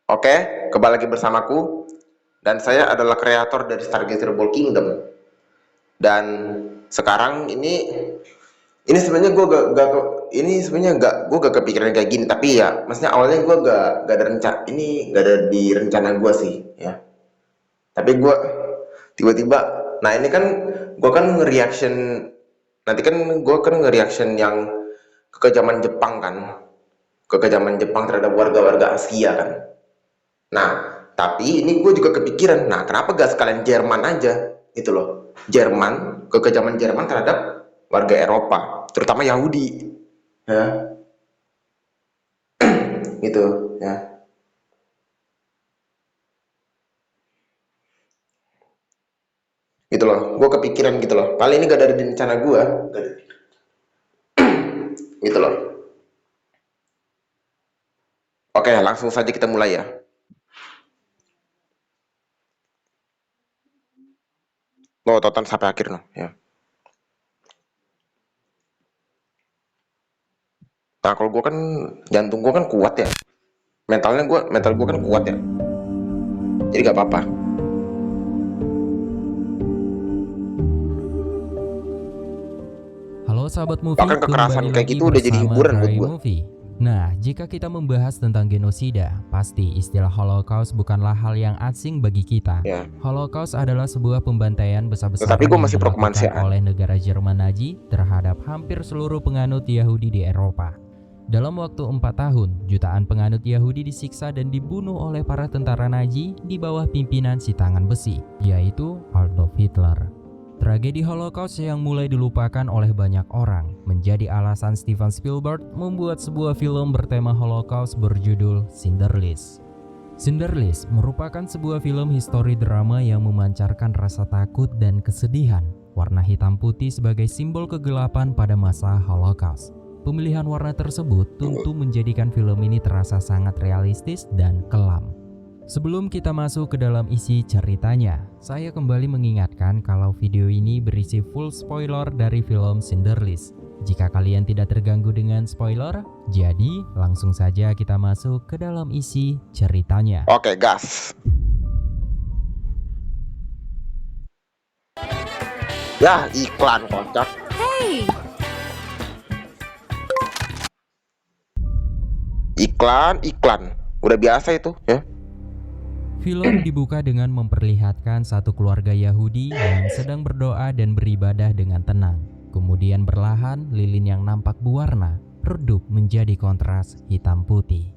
Oke, kembali lagi bersamaku dan saya adalah kreator dari Stargazer Ball Kingdom. Dan sekarang ini sebenarnya gue gak kepikiran kayak gini, tapi ya maksudnya awalnya gue gak ada rencana, ini gak ada di rencana gue sih ya. Tapi gue tiba-tiba, nah ini kan gue kan nge-reaction, nanti kan gue kan nge-reaction yang kekejaman Jepang kan, kekejaman Jepang terhadap warga-warga Asia kan. Nah, tapi ini gue juga kepikiran, nah kenapa gak sekalian Jerman aja, gitu loh. Jerman, kekejaman Jerman terhadap warga Eropa, terutama Yahudi, ya, gitu, ya, gitu loh. Gue kepikiran gitu loh. Paling ini gak ada di rencana gue, gitu loh. Oke, langsung saja kita mulai ya. Lo tonton sampai akhir no, ya. Nah, kalau gue kan jantung gue kan kuat ya, mental gue kan kuat ya, jadi gak apa-apa. Halo sahabat movie, Bahkan kekerasan kembali kayak lagi gitu udah jadi bersama hiburan buat Gray gue. Movie. Nah, jika kita membahas tentang genosida, pasti istilah Holocaust bukanlah hal yang asing bagi kita. Ya, Holocaust adalah sebuah pembantaian tetapi besar-besaran gue yang masih pro dilakukan kemanusiaan. oleh negara Jerman Nazi terhadap hampir seluruh penganut Yahudi di Eropa. Dalam waktu 4 tahun, jutaan penganut Yahudi disiksa dan dibunuh oleh para tentara Nazi di bawah pimpinan si tangan besi, yaitu Adolf Hitler. Tragedi Holocaust yang mulai dilupakan oleh banyak orang menjadi alasan Steven Spielberg membuat sebuah film bertema Holocaust berjudul Schindler's List. Schindler's List merupakan sebuah film histori drama yang memancarkan rasa takut dan kesedihan. Warna hitam putih sebagai simbol kegelapan pada masa Holocaust. Pemilihan warna tersebut tentu menjadikan film ini terasa sangat realistis dan kelam. Sebelum kita masuk ke dalam isi ceritanya, saya kembali mengingatkan kalau video ini berisi full spoiler dari film Schindler's List. Jika kalian tidak terganggu dengan spoiler, jadi langsung saja kita masuk ke dalam isi ceritanya. Oke, gas. Ya, iklan kocak. Iklan. Udah biasa itu, ya. Film dibuka dengan memperlihatkan satu keluarga Yahudi yang sedang berdoa dan beribadah dengan tenang. Kemudian perlahan lilin yang nampak berwarna redup menjadi kontras hitam putih.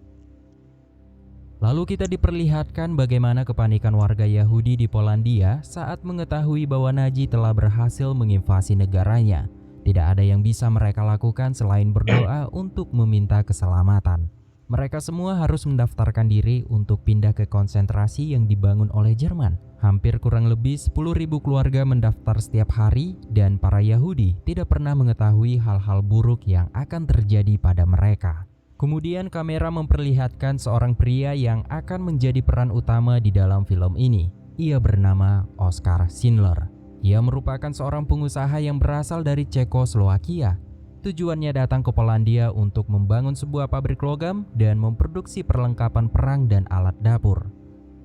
Lalu kita diperlihatkan bagaimana kepanikan warga Yahudi di Polandia saat mengetahui bahwa Nazi telah berhasil menginvasi negaranya. Tidak ada yang bisa mereka lakukan selain berdoa untuk meminta keselamatan. Mereka semua harus mendaftarkan diri untuk pindah ke konsentrasi yang dibangun oleh Jerman. Hampir kurang lebih 10.000 keluarga mendaftar setiap hari dan para Yahudi tidak pernah mengetahui hal-hal buruk yang akan terjadi pada mereka. Kemudian kamera memperlihatkan seorang pria yang akan menjadi peran utama di dalam film ini. Ia bernama Oskar Schindler. Ia merupakan seorang pengusaha yang berasal dari Cekoslowakia. Tujuannya datang ke Polandia untuk membangun sebuah pabrik logam dan memproduksi perlengkapan perang dan alat dapur.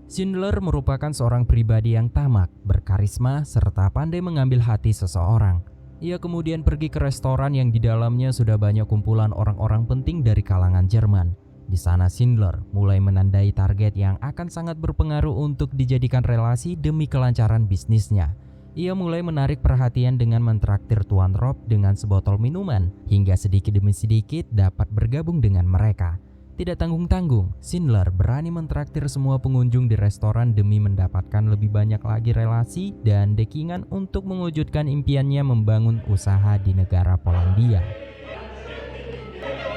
Schindler merupakan seorang pribadi yang tamak, berkarisma, serta pandai mengambil hati seseorang. Ia kemudian pergi ke restoran yang di dalamnya sudah banyak kumpulan orang-orang penting dari kalangan Jerman. Di sana Schindler mulai menandai target yang akan sangat berpengaruh untuk dijadikan relasi demi kelancaran bisnisnya. Ia mulai menarik perhatian dengan mentraktir Tuan Rob dengan sebotol minuman, hingga sedikit demi sedikit dapat bergabung dengan mereka. Tidak tanggung-tanggung, Schindler berani mentraktir semua pengunjung di restoran demi mendapatkan lebih banyak lagi relasi dan dekingan untuk mewujudkan impiannya membangun usaha di negara Polandia.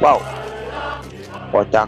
Wow, kocak.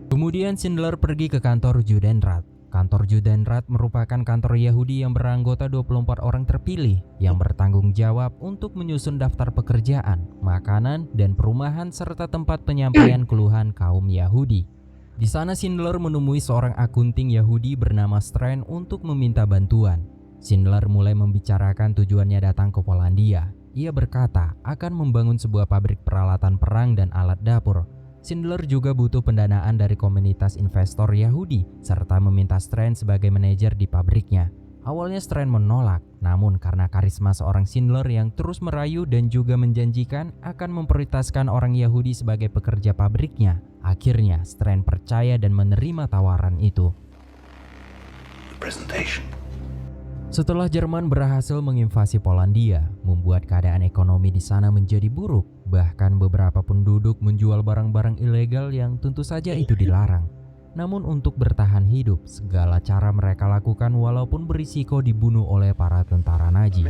Kemudian Schindler pergi ke kantor Judenrat. Kantor Judenrat merupakan kantor Yahudi yang beranggota 24 orang terpilih yang bertanggung jawab untuk menyusun daftar pekerjaan, makanan, dan perumahan serta tempat penyampaian keluhan kaum Yahudi. Di sana Schindler menemui seorang akunting Yahudi bernama Strand untuk meminta bantuan. Schindler mulai membicarakan tujuannya datang ke Polandia. Ia berkata akan membangun sebuah pabrik peralatan perang dan alat dapur. Schindler juga butuh pendanaan dari komunitas investor Yahudi serta meminta Strand sebagai manajer di pabriknya. Awalnya Strand menolak, namun karena karisma seorang Schindler yang terus merayu dan juga menjanjikan akan memprioritaskan orang Yahudi sebagai pekerja pabriknya, akhirnya Strand percaya dan menerima tawaran itu. Setelah Jerman berhasil menginvasi Polandia, membuat keadaan ekonomi di sana menjadi buruk. Bahkan beberapa penduduk menjual barang-barang ilegal yang tentu saja itu dilarang. Namun untuk bertahan hidup, segala cara mereka lakukan walaupun berisiko dibunuh oleh para tentara Nazi.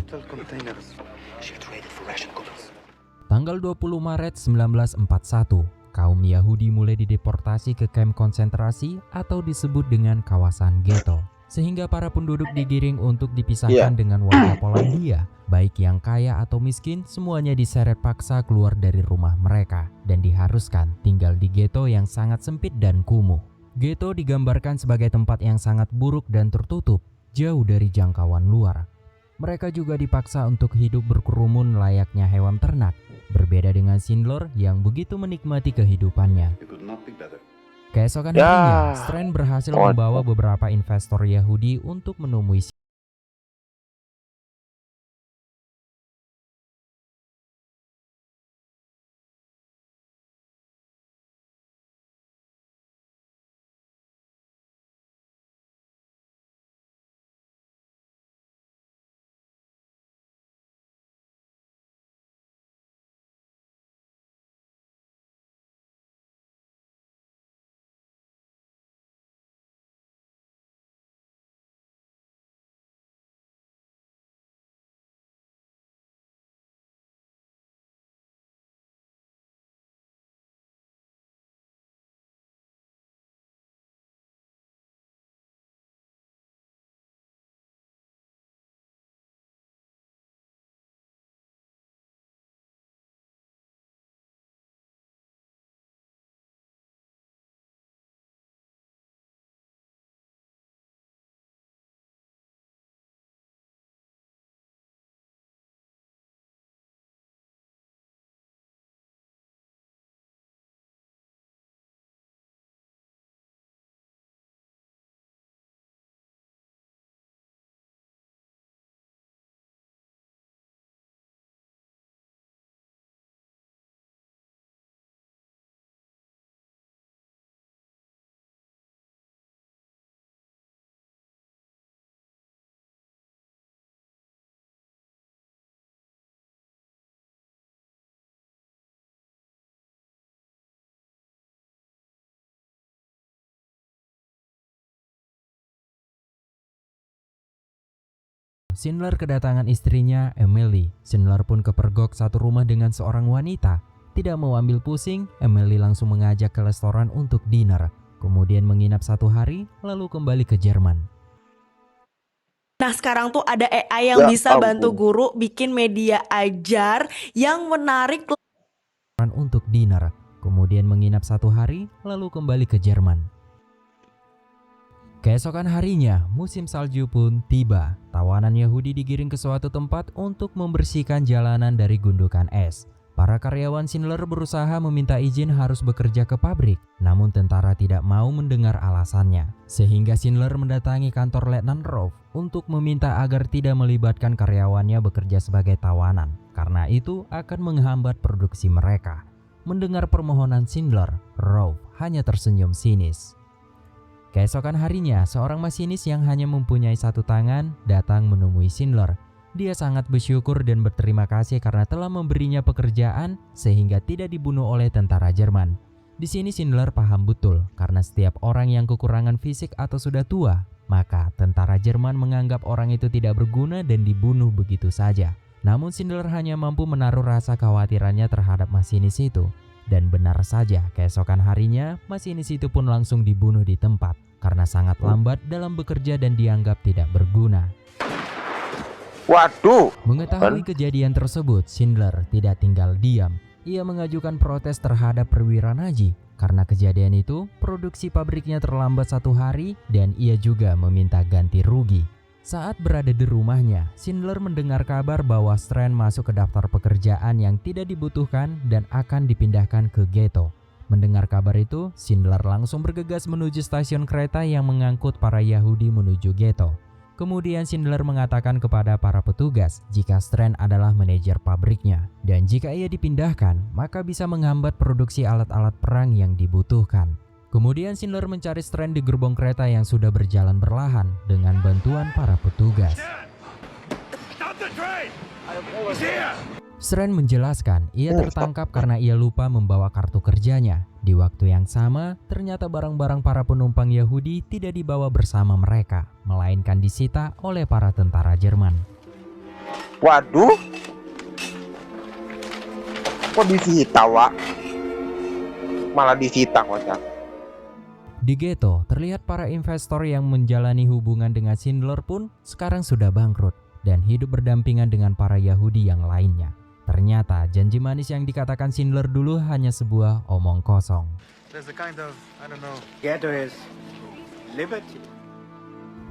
Tanggal 20 Maret 1941, kaum Yahudi mulai dideportasi ke kamp konsentrasi atau disebut dengan kawasan ghetto. Sehingga para penduduk digiring untuk dipisahkan dengan warga Polandia. Baik yang kaya atau miskin, semuanya diseret paksa keluar dari rumah mereka dan diharuskan tinggal di ghetto yang sangat sempit dan kumuh. Ghetto digambarkan sebagai tempat yang sangat buruk dan tertutup, jauh dari jangkauan luar. Mereka juga dipaksa untuk hidup berkerumun layaknya hewan ternak, berbeda dengan Schindler yang begitu menikmati kehidupannya. Keesokan harinya, Strand berhasil membawa beberapa investor Yahudi untuk menemui Schindler kedatangan istrinya, Emily. Schindler pun kepergok satu rumah dengan seorang wanita. Tidak mau ambil pusing, Emily langsung mengajak ke restoran untuk dinner. Kemudian menginap 1 hari, lalu kembali ke Jerman. Nah, sekarang tuh ada AI yang bisa bantu guru bikin media ajar yang menarik untuk dinner. Kemudian menginap 1 hari, lalu kembali ke Jerman. Keesokan harinya, musim salju pun tiba. Tawanan Yahudi digiring ke suatu tempat untuk membersihkan jalanan dari gundukan es. Para karyawan Schindler berusaha meminta izin harus bekerja ke pabrik, namun tentara tidak mau mendengar alasannya. Sehingga Schindler mendatangi kantor Letnan Rauff untuk meminta agar tidak melibatkan karyawannya bekerja sebagai tawanan, karena itu akan menghambat produksi mereka. Mendengar permohonan Schindler, Rauff hanya tersenyum sinis. Keesokan harinya, seorang masinis yang hanya mempunyai 1 tangan datang menemui Schindler. Dia sangat bersyukur dan berterima kasih karena telah memberinya pekerjaan sehingga tidak dibunuh oleh tentara Jerman. Di sini Schindler paham betul karena setiap orang yang kekurangan fisik atau sudah tua, maka tentara Jerman menganggap orang itu tidak berguna dan dibunuh begitu saja. Namun Schindler hanya mampu menaruh rasa khawatirannya terhadap masinis itu. Dan benar saja, keesokan harinya, masinis itu pun langsung dibunuh di tempat karena sangat lambat dalam bekerja dan dianggap tidak berguna. Waduh. Mengetahui kejadian tersebut, Schindler tidak tinggal diam. Ia mengajukan protes terhadap perwira Nazi. Karena kejadian itu, produksi pabriknya terlambat 1 hari dan ia juga meminta ganti rugi. Saat berada di rumahnya, Schindler mendengar kabar bahwa Strand masuk ke daftar pekerjaan yang tidak dibutuhkan dan akan dipindahkan ke ghetto. Mendengar kabar itu, Schindler langsung bergegas menuju stasiun kereta yang mengangkut para Yahudi menuju ghetto. Kemudian Schindler mengatakan kepada para petugas jika Strand adalah manajer pabriknya, dan jika ia dipindahkan, maka bisa menghambat produksi alat-alat perang yang dibutuhkan. Kemudian Schindler mencari Strand di gerbong kereta yang sudah berjalan perlahan dengan bantuan para petugas. Strand menjelaskan ia tertangkap karena ia lupa membawa kartu kerjanya. Di waktu yang sama, ternyata barang-barang para penumpang Yahudi tidak dibawa bersama mereka, melainkan disita oleh para tentara Jerman. Waduh, kok disita, Wak? Malah disita, kocak. Di ghetto, terlihat para investor yang menjalani hubungan dengan Schindler pun sekarang sudah bangkrut dan hidup berdampingan dengan para Yahudi yang lainnya. Ternyata janji manis yang dikatakan Schindler dulu hanya sebuah omong kosong.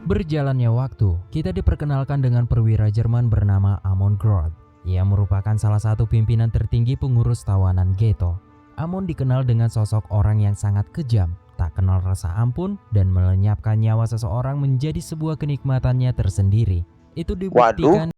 Berjalannya waktu, kita diperkenalkan dengan perwira Jerman bernama Amon Groth. Ia merupakan salah satu pimpinan tertinggi pengurus tawanan ghetto. Amon dikenal dengan sosok orang yang sangat kejam, tak kenal rasa ampun, dan melenyapkan nyawa seseorang menjadi sebuah kenikmatannya tersendiri. Itu dibuktikan.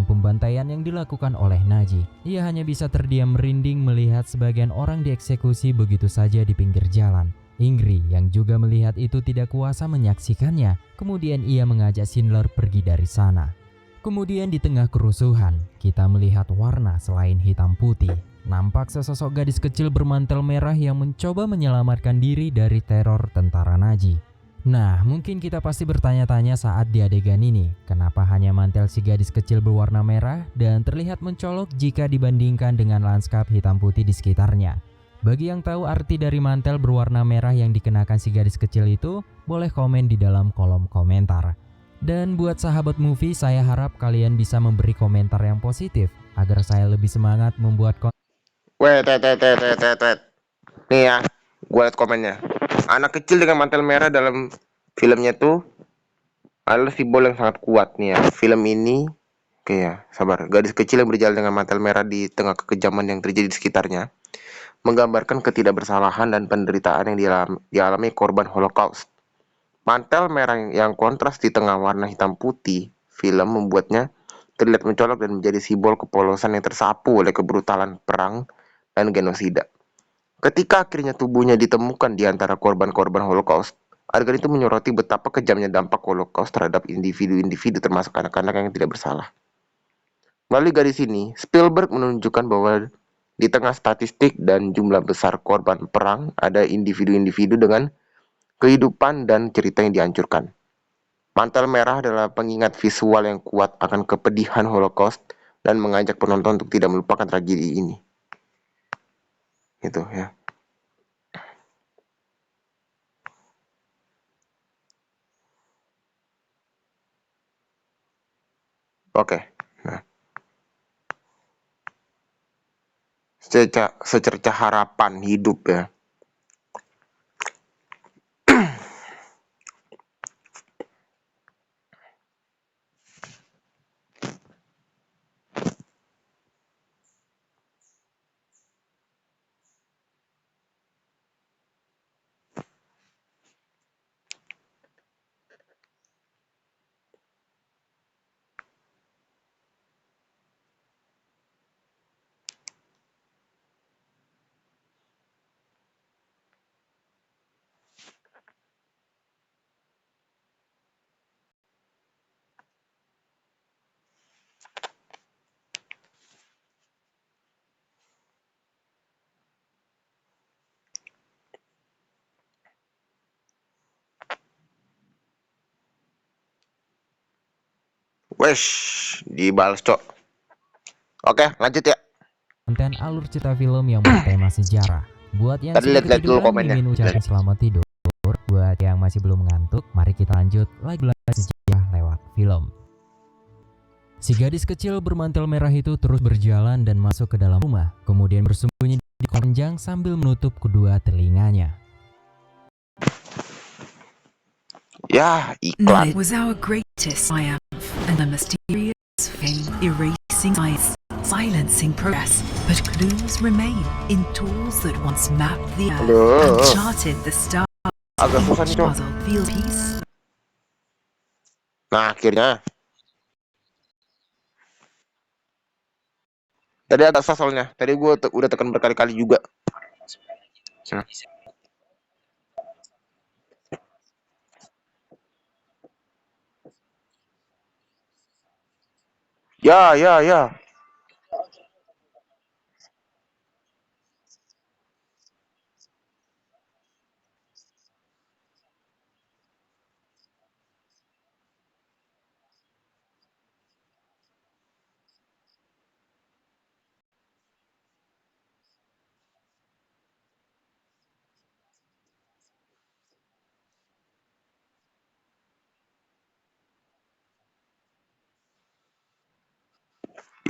Pembantaian yang dilakukan oleh Nazi. Ia hanya bisa terdiam merinding melihat sebagian orang dieksekusi begitu saja di pinggir jalan. Ingrid yang juga melihat itu tidak kuasa menyaksikannya. Kemudian ia mengajak Schindler pergi dari sana. Kemudian di tengah kerusuhan, kita melihat warna selain hitam putih. Nampak sesosok gadis kecil bermantel merah yang mencoba menyelamatkan diri dari teror tentara Nazi. Nah, mungkin kita pasti bertanya-tanya saat di adegan ini, kenapa hanya mantel si gadis kecil berwarna merah dan terlihat mencolok jika dibandingkan dengan lanskap hitam putih di sekitarnya. Bagi yang tahu arti dari mantel berwarna merah yang dikenakan si gadis kecil itu, boleh komen di dalam kolom komentar. Dan buat sahabat movie, saya harap kalian bisa memberi komentar yang positif agar saya lebih semangat membuat konten. Nih ya, gue liat komennya. Anak kecil dengan mantel merah dalam filmnya tuh adalah simbol yang sangat kuat nih ya. Film ini, oke ya, sabar. Gadis kecil yang berjalan dengan mantel merah di tengah kekejaman yang terjadi di sekitarnya menggambarkan ketidakbersalahan dan penderitaan yang dialami korban Holocaust. Mantel merah yang kontras di tengah warna hitam putih film membuatnya terlihat mencolok dan menjadi simbol kepolosan yang tersapu oleh kebrutalan perang dan genosida. Ketika akhirnya tubuhnya ditemukan di antara korban-korban Holocaust, adegan itu menyoroti betapa kejamnya dampak Holocaust terhadap individu-individu termasuk anak-anak yang tidak bersalah. Melalui garis ini, Spielberg menunjukkan bahwa di tengah statistik dan jumlah besar korban perang, ada individu-individu dengan kehidupan dan cerita yang dihancurkan. Mantel Merah adalah pengingat visual yang kuat akan kepedihan Holocaust dan mengajak penonton untuk tidak melupakan tragedi ini. Gitu ya. Oke. Nah, secerca harapan hidup ya. Wesh, dibalas cok. Oke, lanjut ya. Konten alur cerita film yang bertema sejarah. Buat yang Tadi sudah lihat dulu ketiduran, komennya. Mimin ucapin selamat tidur. Buat yang masih belum ngantuk, mari kita lanjut lagi belajar sejarah lewat film. Si gadis kecil bermantel merah itu terus berjalan dan masuk ke dalam rumah, kemudian bersembunyi di keranjang sambil menutup kedua telinganya. Ya, Now iklan. it was our greatest triumph, and the mysterious fame erasing science, silencing progress. But clues remain in tools that once mapped the earth and Aduh, charted the stars. agak susah nih Each cok. puzzle feels peace. Nah, akhirnya. Tadi agak susah soalnya. Tadi gue udah tekan berkali-kali juga. Nah. Ya, ya, ya.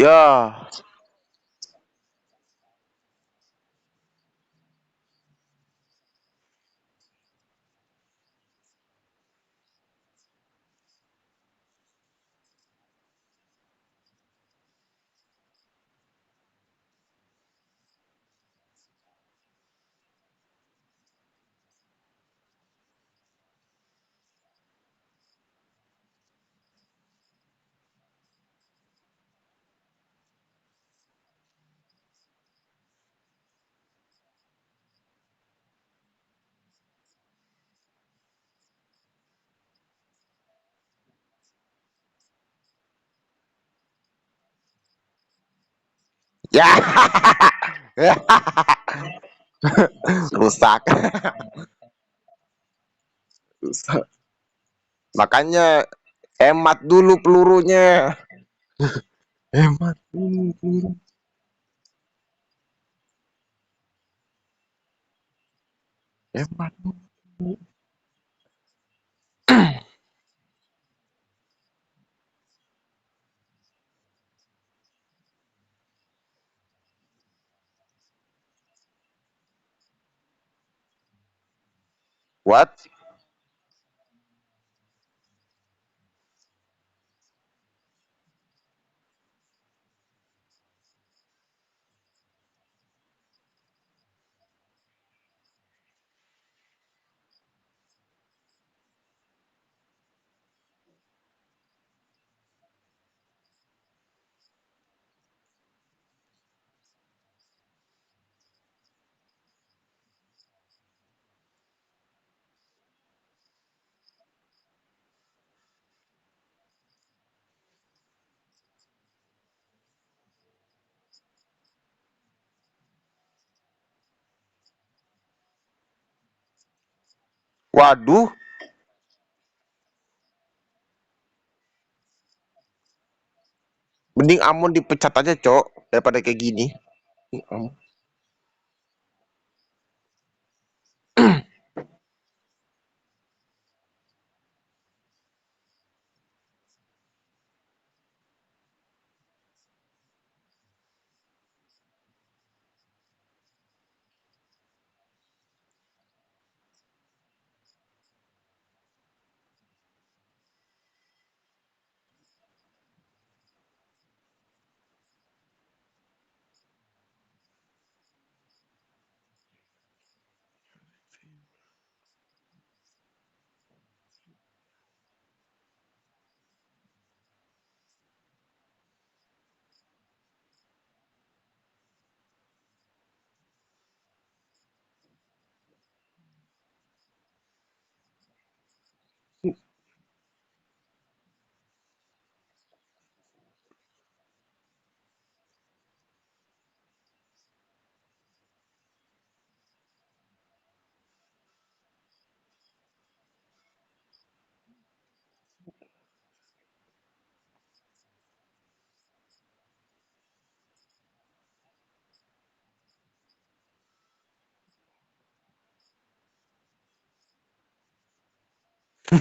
Ya. Ya. Rusak. Rusak. Makanya hemat dulu pelurunya. Hemat dulu peluru. Hemat dulu. What? Waduh, mending Amon dipecat aja, Cok, daripada kayak gini.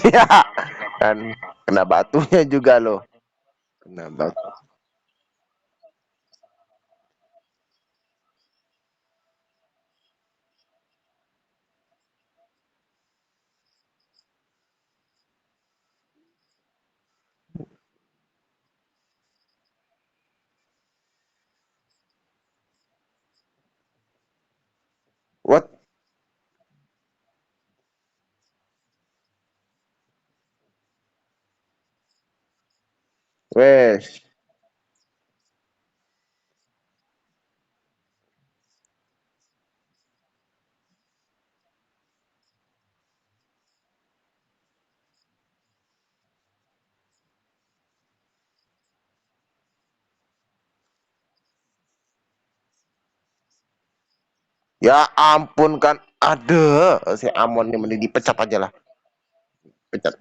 Ya, kan kena batunya juga loh. Kena batu. What? Wes. Ya ampun kan. Ada si Amon ini mending dipecat aja lah. Pecat.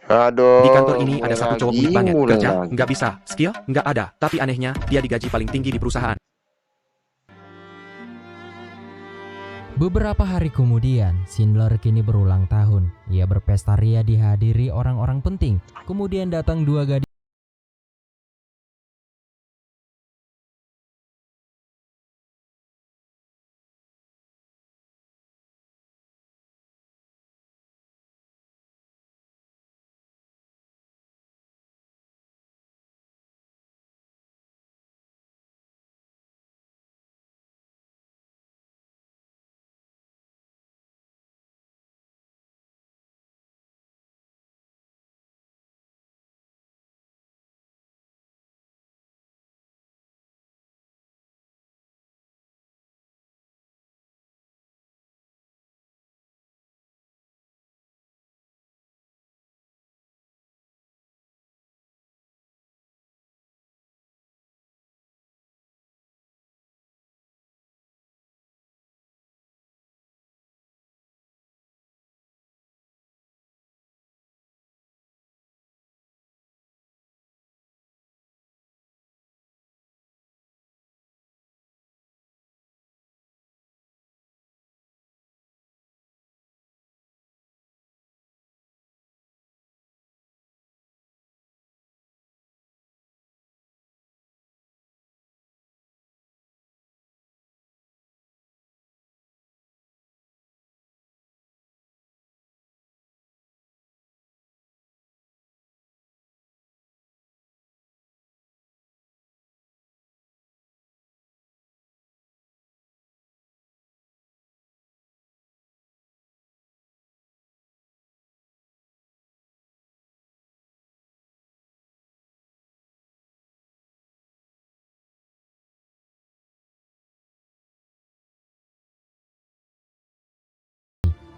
Di kantor Aduh, ini ada satu cowok unik banget. mulai Kerja, lagi. nggak bisa. Skill, nggak ada. Tapi anehnya, dia digaji paling tinggi di perusahaan. Beberapa hari kemudian, Schindler kini berulang tahun. Ia berpesta ria dihadiri orang-orang penting. Kemudian datang dua gadis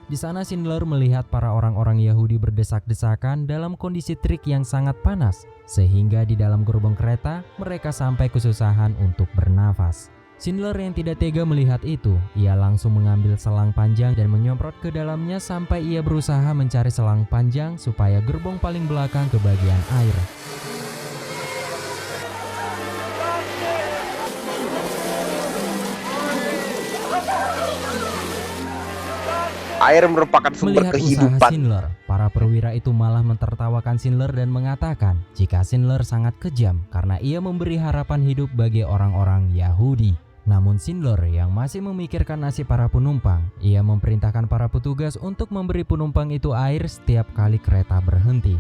Di sana Schindler melihat para orang-orang Yahudi berdesak-desakan dalam kondisi terik yang sangat panas, sehingga di dalam gerbong kereta mereka sampai kesusahan untuk bernafas. Schindler yang tidak tega melihat itu, ia langsung mengambil selang panjang dan menyemprot ke dalamnya sampai ia berusaha mencari selang panjang supaya gerbong paling belakang ke bagian air. Air merupakan sumber Melihat usaha kehidupan. Schindler, para perwira itu malah mentertawakan Schindler dan mengatakan jika Schindler sangat kejam karena ia memberi harapan hidup bagi orang-orang Yahudi. Namun Schindler yang masih memikirkan nasib para penumpang, ia memerintahkan para petugas untuk memberi penumpang itu air setiap kali kereta berhenti.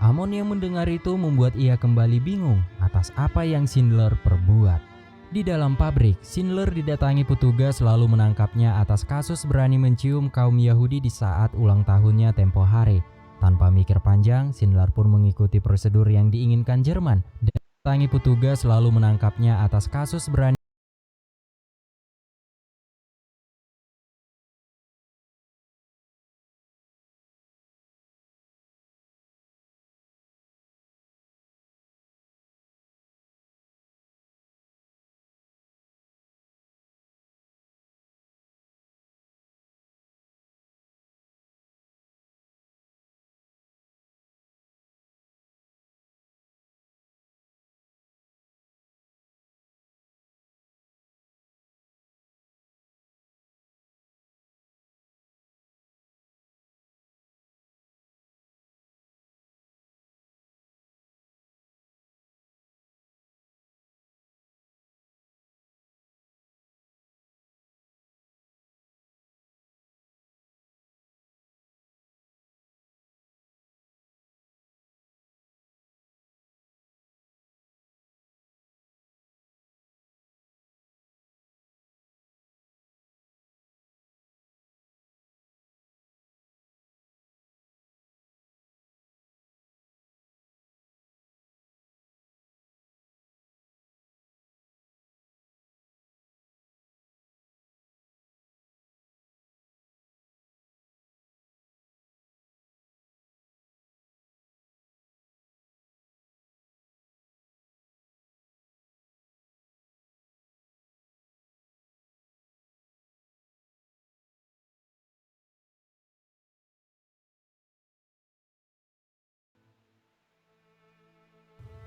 Amon yang mendengar itu membuat ia kembali bingung atas apa yang Schindler perbuat. Di dalam pabrik, Schindler didatangi petugas lalu menangkapnya atas kasus berani mencium kaum Yahudi di saat ulang tahunnya tempo hari. Tanpa mikir panjang, Schindler pun mengikuti prosedur yang diinginkan Jerman dan didatangi petugas lalu menangkapnya atas kasus berani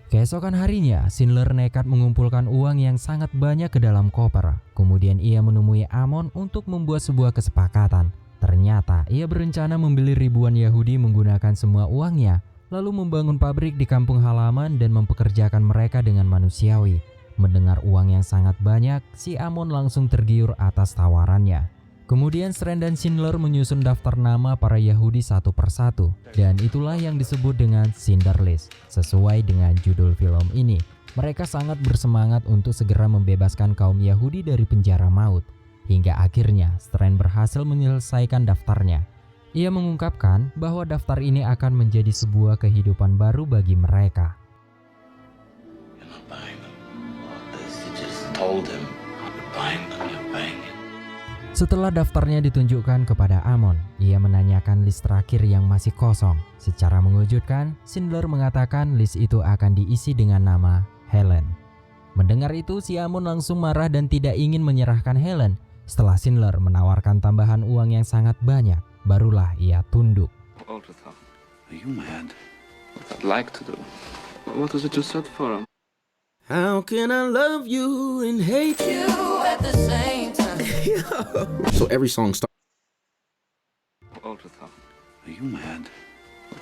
Keesokan harinya, Schindler nekat mengumpulkan uang yang sangat banyak ke dalam koper. Kemudian ia menemui Amon untuk membuat sebuah kesepakatan. Ternyata ia berencana membeli ribuan Yahudi menggunakan semua uangnya, lalu membangun pabrik di kampung halaman dan mempekerjakan mereka dengan manusiawi. Mendengar uang yang sangat banyak, si Amon langsung tergiur atas tawarannya. Kemudian Strand dan Schindler menyusun daftar nama para Yahudi satu persatu, dan itulah yang disebut dengan Schindler List. Sesuai dengan judul film ini, mereka sangat bersemangat untuk segera membebaskan kaum Yahudi dari penjara maut. Hingga akhirnya Strand berhasil menyelesaikan daftarnya. Ia mengungkapkan bahwa daftar ini akan menjadi sebuah kehidupan baru bagi mereka. You're not buying them. They just told him, you're buying them, you're buying it. Setelah daftarnya ditunjukkan kepada Amon, ia menanyakan list terakhir yang masih kosong. Secara mengejutkan, Schindler mengatakan list itu akan diisi dengan nama Helen. Mendengar itu, si Amon langsung marah dan tidak ingin menyerahkan Helen. Setelah Schindler menawarkan tambahan uang yang sangat banyak, barulah ia tunduk. Ultrasound. Are you mad? I'd like to do. What is it you said for him? How can I love you and hate you at the same time? So every song starts. Ultrasound. Are you mad?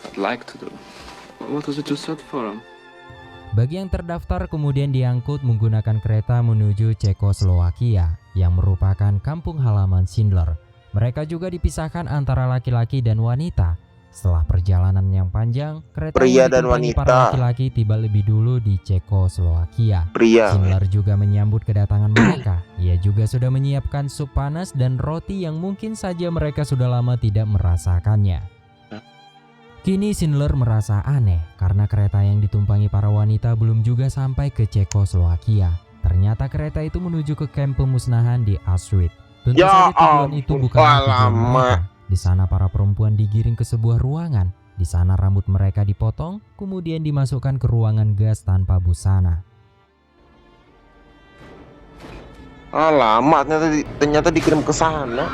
I'd like to do. What is it you said for him? Bagi yang terdaftar kemudian diangkut menggunakan kereta menuju Cekoslowakia yang merupakan kampung halaman Schindler. Mereka juga dipisahkan antara laki-laki dan wanita. Setelah perjalanan yang panjang, kereta Pria yang dan ditumpangi para wanita. laki-laki tiba lebih dulu di Cekoslowakia. Pria. Schindler juga menyambut kedatangan mereka. Ia juga sudah menyiapkan sup panas dan roti yang mungkin saja mereka sudah lama tidak merasakannya. Kini Schindler merasa aneh karena kereta yang ditumpangi para wanita belum juga sampai ke Cekoslowakia. Ternyata kereta itu menuju ke kamp pemusnahan di Auschwitz. Tentu Ya saja tujuan itu ampun, bukan tujuan lama. mereka. Di sana para perempuan digiring ke sebuah ruangan. Di sana rambut mereka dipotong, kemudian dimasukkan ke ruangan gas tanpa busana. Lama ternyata dikirim ke sana.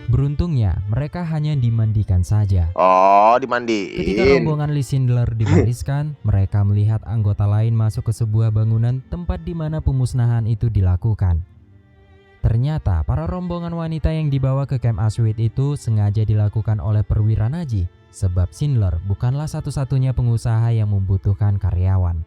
Beruntungnya, mereka hanya dimandikan saja. Oh, Ketika dimandiin. rombongan Lee Schindler dibariskan, mereka melihat anggota lain masuk ke sebuah bangunan tempat di mana pemusnahan itu dilakukan. Ternyata para rombongan wanita yang dibawa ke kamp Auschwitz itu sengaja dilakukan oleh perwira Nazi, sebab Schindler bukanlah satu-satunya pengusaha yang membutuhkan karyawan.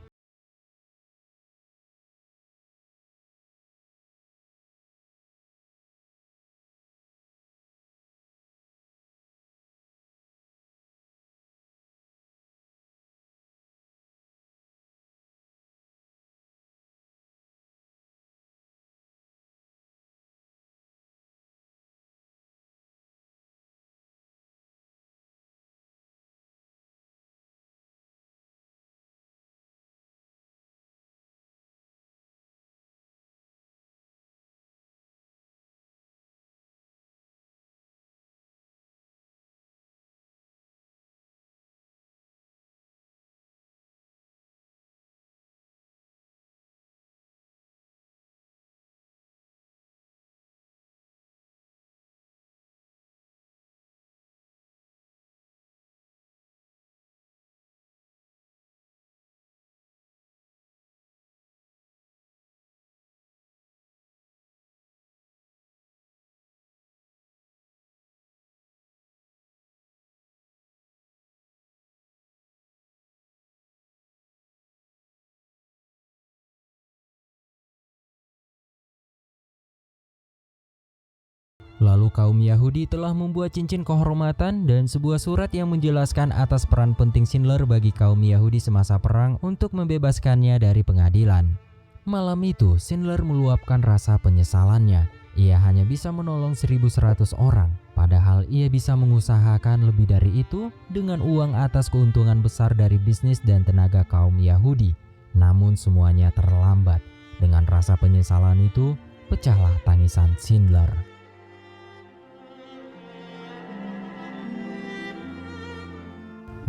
Lalu kaum Yahudi telah membuat cincin kehormatan dan sebuah surat yang menjelaskan atas peran penting Schindler bagi kaum Yahudi semasa perang untuk membebaskannya dari pengadilan. Malam itu, Schindler meluapkan rasa penyesalannya. Ia hanya bisa menolong 1.100 orang, padahal ia bisa mengusahakan lebih dari itu dengan uang atas keuntungan besar dari bisnis dan tenaga kaum Yahudi. Namun semuanya terlambat. Dengan rasa penyesalan itu, pecahlah tangisan Schindler.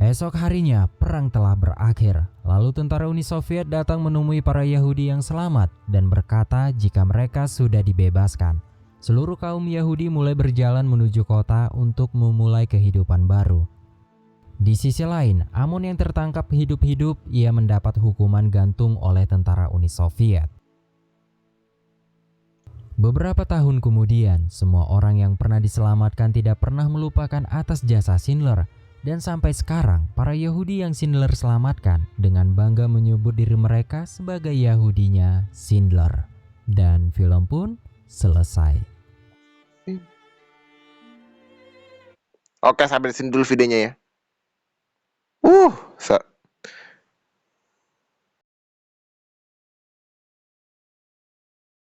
Esok harinya, perang telah berakhir. Lalu tentara Uni Soviet datang menemui para Yahudi yang selamat dan berkata jika mereka sudah dibebaskan. Seluruh kaum Yahudi mulai berjalan menuju kota untuk memulai kehidupan baru. Di sisi lain, Amon yang tertangkap hidup-hidup, ia mendapat hukuman gantung oleh tentara Uni Soviet. Beberapa tahun kemudian, semua orang yang pernah diselamatkan tidak pernah melupakan atas jasa Schindler. Dan sampai sekarang, para Yahudi yang Schindler selamatkan dengan bangga menyebut diri mereka sebagai Yahudinya Schindler. Dan film pun selesai. Oke, sampai di sini dulu videonya ya.